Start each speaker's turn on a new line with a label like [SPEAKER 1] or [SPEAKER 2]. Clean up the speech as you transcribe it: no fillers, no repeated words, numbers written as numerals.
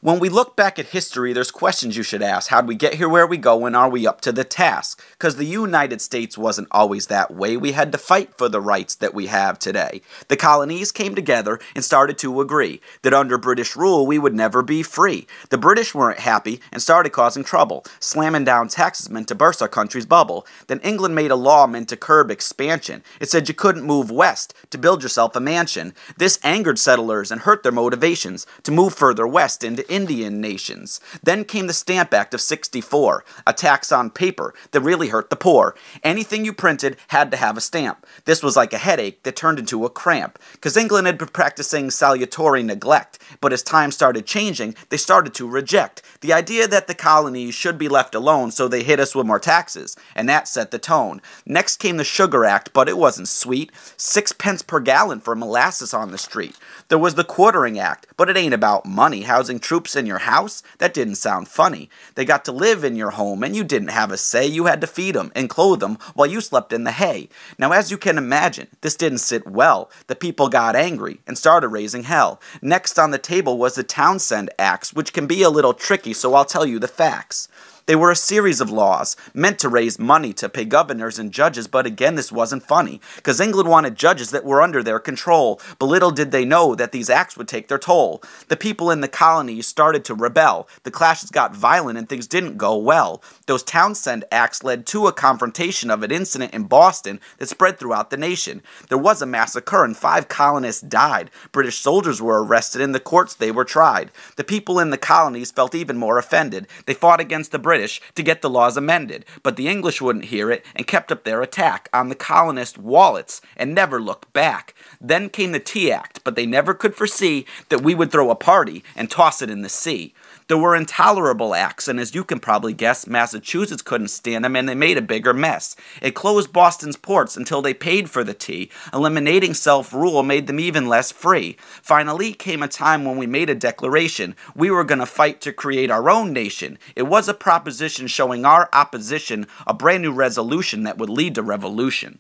[SPEAKER 1] When we look back at history, there's questions you should ask. How'd we get here, where we go, and are we up to the task? Because the United States wasn't always that way. We had to fight for the rights that we have today. The colonies came together and started to agree that under British rule, we would never be free. The British weren't happy and started causing trouble. Slamming down taxes meant to burst our country's bubble. Then England made a law meant to curb expansion. It said you couldn't move west to build yourself a mansion. This angered settlers and hurt their motivations to move further west into Indian nations. Then came the Stamp Act of '64, a tax on paper that really hurt the poor. Anything you printed had to have a stamp. This was like a headache that turned into a cramp, because England had been practicing salutary neglect, but as time started changing, they started to reject the idea that the colonies should be left alone, so they hit us with more taxes, and that set the tone. Next came the Sugar Act, but it wasn't sweet. 6 pence per gallon for molasses on the street. There was the Quartering Act, but it ain't about money. Housing troops in your house? That didn't sound funny. They got to live in your home, and you didn't have a say. You had to feed them and clothe them while you slept in the hay. Now, as you can imagine, this didn't sit well. The people got angry and started raising hell. Next on the table was the Townshend Acts, which can be a little tricky, so I'll tell you the facts. They were a series of laws meant to raise money to pay governors and judges, but again, this wasn't funny, because England wanted judges that were under their control, but little did they know that these acts would take their toll. The people in the colonies started to rebel. The clashes got violent and things didn't go well. Those Townshend Acts led to a confrontation of an incident in Boston that spread throughout the nation. There was a massacre and 5 colonists died. British soldiers were arrested. In the courts they were tried. The people in the colonies felt even more offended. They fought against the British to get the laws amended, but the English wouldn't hear it and kept up their attack on the colonist wallets and never looked back. Then came the Tea Act, but they never could foresee that we would throw a party and toss it in the sea. There were intolerable acts, and as you can probably guess, Massachusetts couldn't stand them, and they made a bigger mess. It closed Boston's ports until they paid for the tea. Eliminating self-rule made them even less free. Finally came a time when we made a declaration. We were going to fight to create our own nation. It was a proposition showing our opposition, a brand new resolution that would lead to revolution.